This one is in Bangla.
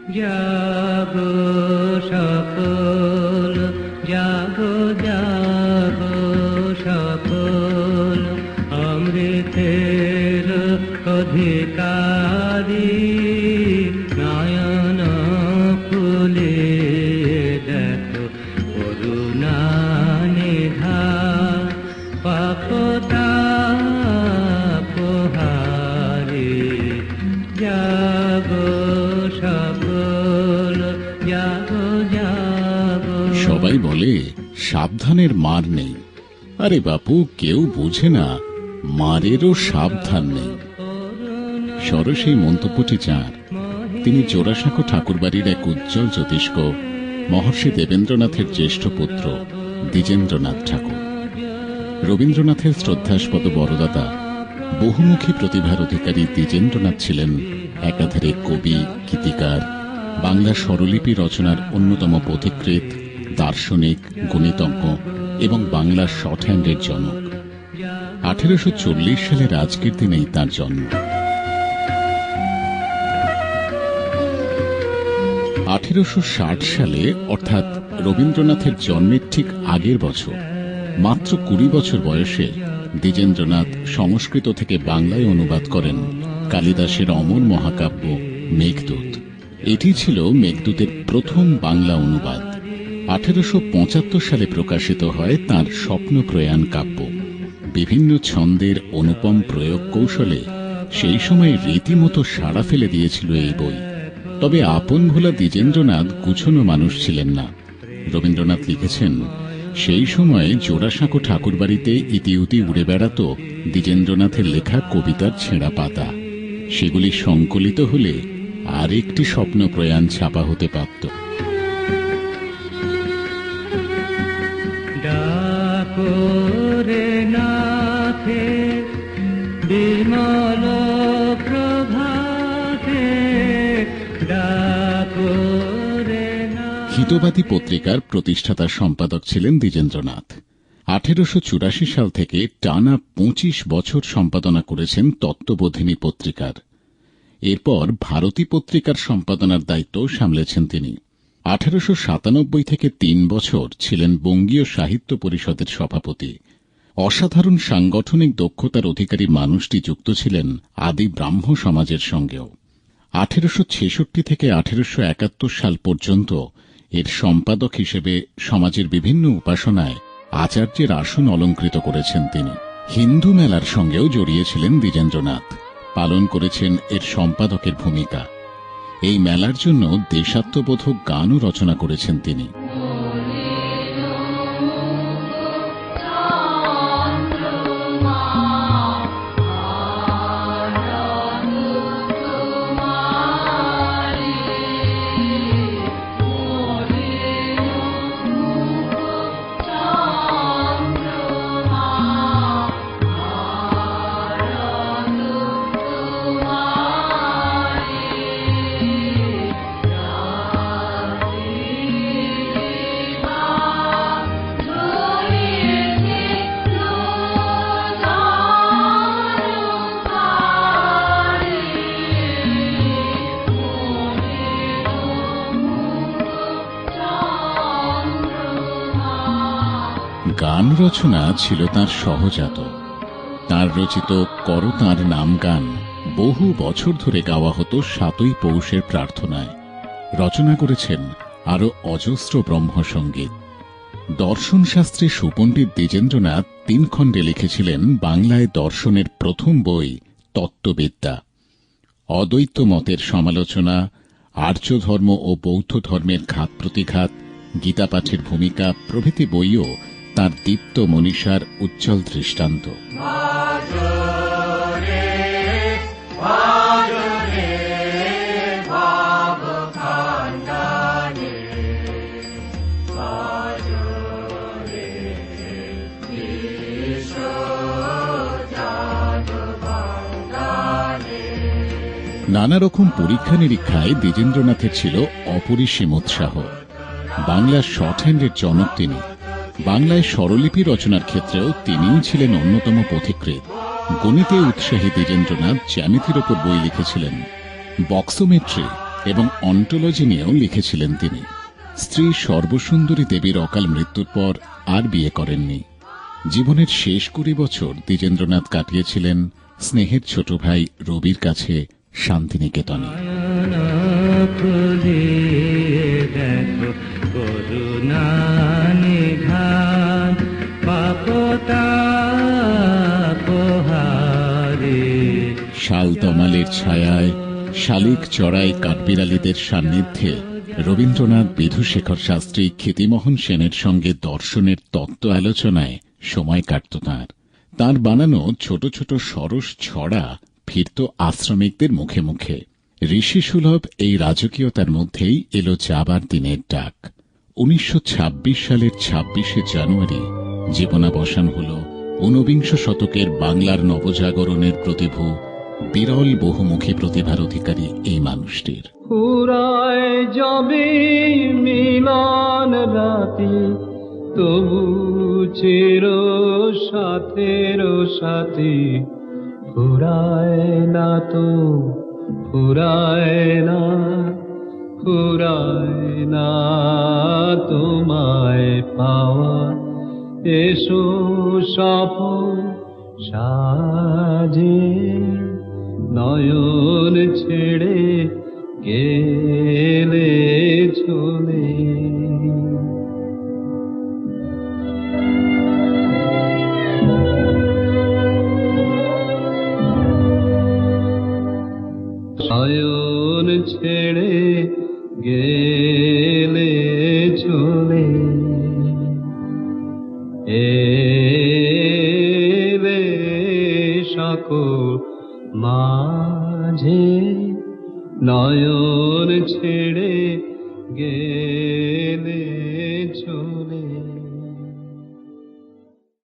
জাগো সকল, জাগো জাগো সকল, অমৃতের অধিকারী, নয়ন খুলে দেখো করুণা নিধান, পাপতাপহারী, জাগো সকল, জাগো জাগো। সবাই বলে সাবধানের মার নেই। আরে বাপু, কেউ বুঝে না মারেরও সাবধান নেই। সরস এই মন্তব্যটি যাঁর, তিনি জোড়াসাঁকো ঠাকুরবাড়ির এক উজ্জ্বল জ্যোতিষ্ক মহর্ষি দেবেন্দ্রনাথের জ্যেষ্ঠ পুত্র দ্বিজেন্দ্রনাথ ঠাকুর। রবীন্দ্রনাথের শ্রদ্ধাস্পদ বড়দাদা, বহুমুখী প্রতিভার অধিকারী দ্বিজেন্দ্রনাথ ছিলেন একাধারে কবি, গীতিকার, বাংলা স্বরলিপি রচনার অন্যতম পথিকৃৎ, দার্শনিক, গণিতজ্ঞ এবং বাংলা শর্ট হ্যান্ডের জনক। 1840 সালের আজকের দিনেই তাঁর জন্ম। 1860 সালে অর্থাৎ রবীন্দ্রনাথের জন্মের ঠিক আগের বছর, মাত্র 20 বছর বয়সে দ্বিজেন্দ্রনাথ সংস্কৃত থেকে বাংলায় অনুবাদ করেন কালিদাসের অমর মহাকাব্য মেঘদূত। এটি ছিল মেঘদূতের প্রথম বাংলা অনুবাদ। 1875 সালে প্রকাশিত হয় তাঁর স্বপ্ন প্রয়াণ কাব্য। বিভিন্ন ছন্দের অনুপম প্রয়োগ কৌশলে সেই সময় রীতিমতো সাড়া ফেলে দিয়েছিল এই বই। তবে আপন ভোলা দ্বিজেন্দ্রনাথ গুছানো মানুষ ছিলেন না। রবীন্দ্রনাথ লিখেছেন, সেই সময় জোড়াসাঁকো ঠাকুরবাড়িতে ইতিউতি উড়ে বেড়াত দ্বিজেন্দ্রনাথের লেখা কবিতার ছেঁড়া পাতা। সেগুলি সংকলিত হলে আর একটি স্বপ্ন প্রয়াণ ছাপা হতে পারত। বিমল প্রভাতে হিতবাদী পত্রিকার প্রতিষ্ঠাতা সম্পাদক ছিলেন দ্বিজেন্দ্রনাথ। 1884 সাল থেকে টানা 25 বছর সম্পাদনা করেছেন তত্ত্ববোধিনী পত্রিকার। এরপর ভারতী পত্রিকার সম্পাদনার দায়িত্ব সামলেছেন তিনি। 1897 থেকে 3 বছর ছিলেন বঙ্গীয় সাহিত্য পরিষদের সভাপতি। অসাধারণ সাংগঠনিক দক্ষতার অধিকারী মানুষটি যুক্ত ছিলেন আদি ব্রাহ্ম সমাজের সঙ্গেও। 1866 থেকে 1871 সাল পর্যন্ত এর সম্পাদক হিসেবে সমাজের বিভিন্ন উপাসনায় আচার্যের আসন অলঙ্কৃত করেছেন তিনি। হিন্দু মেলার সঙ্গেও জড়িয়েছিলেন দ্বিজেন্দ্রনাথ, পালন করেছেন এর সম্পাদকের ভূমিকা। এই মেলার জন্য দেশাত্মবোধক গানও রচনা করেছেন তিনি। গান রচনা ছিল তাঁর সহজাত। তাঁর রচিত কর তাঁর নাম গান বহু বছর ধরে গাওয়া হতো 7ই পৌষের প্রার্থনায়। রচনা করেছেন আরো অজস্র ব্রহ্মসঙ্গীত। দর্শন শাস্ত্রে সুপণ্ডিত দ্বিজেন্দ্রনাথ 3 খণ্ডে লিখেছিলেন বাংলায় দর্শনের প্রথম বই তত্ত্ববিদ্যা। অদ্বৈত মতের সমালোচনা, আর্য ধর্ম ও বৌদ্ধ ধর্মের ঘাত প্রতিঘাত, গীতাপাঠের ভূমিকা প্রভৃতি বইও তাঁর দীপ্ত মনীষার উজ্জ্বল দৃষ্টান্ত। নানা রকম পরীক্ষা নিরীক্ষায় দ্বিজেন্দ্রনাথের ছিল অপরিসীম উৎসাহ। বাংলার শর্ট হ্যান্ডের জনক তিনি। বাংলায় স্বরলিপি রচনার ক্ষেত্রেও তিনিই ছিলেন অন্যতম পথিকৃৎ। গণিতে উৎসাহী দ্বিজেন্দ্রনাথ জ্যামিতির ওপর বই লিখেছিলেন। বক্সোমেট্রি এবং অন্টোলজি নিয়েও লিখেছিলেন তিনি। স্ত্রী সর্বসুন্দরী দেবীর অকাল মৃত্যুর পর আর বিয়ে করেননি। জীবনের শেষ 20 বছর দ্বিজেন্দ্রনাথ কাটিয়েছিলেন স্নেহের ছোট ভাই রবির কাছে শান্তিনিকেতনে। খুলে দেখো করুণা নিধান পাপতাপহারে। শাল তমালের ছায়ায় শালিক চড়াই কাঠবিড়ালিদের সান্নিধ্যে রবীন্দ্রনাথ বিধুশেখর শাস্ত্রী ক্ষিতিমোহন সেনের সঙ্গে দর্শনের তত্ত্ব আলোচনায় সময় কাটত তাঁর। তাঁর বানানো ছোট ছোট সরস ছড়া ফিরত আশ্রমিকদের মুখে মুখে। ঋষিসুলভ এই রাজকীয়তার মধ্যেই এলো যাবার দিনের ডাক। 1926 সালের 26শে জানুয়ারি জীবনাবসান হল ঊনবিংশ শতকের বাংলার নবজাগরণের প্রতিভু, বিরল বহুমুখী প্রতিভার অধিকারী এই মানুষটির। ফুরায় যাবে মিলন রাতি, তবু চির সাথের সাথী। ফুরায় না তো, ফুরায় না, ফুরায় না তোমায় পাওয়া। এসো সফল সাজে নয়ন ছেড়ে গেলে চলে। নয়ন ছেড়ে গেলে চলে। এলে সকল মাঝে নয়ন ছেড়ে গেলে চলে।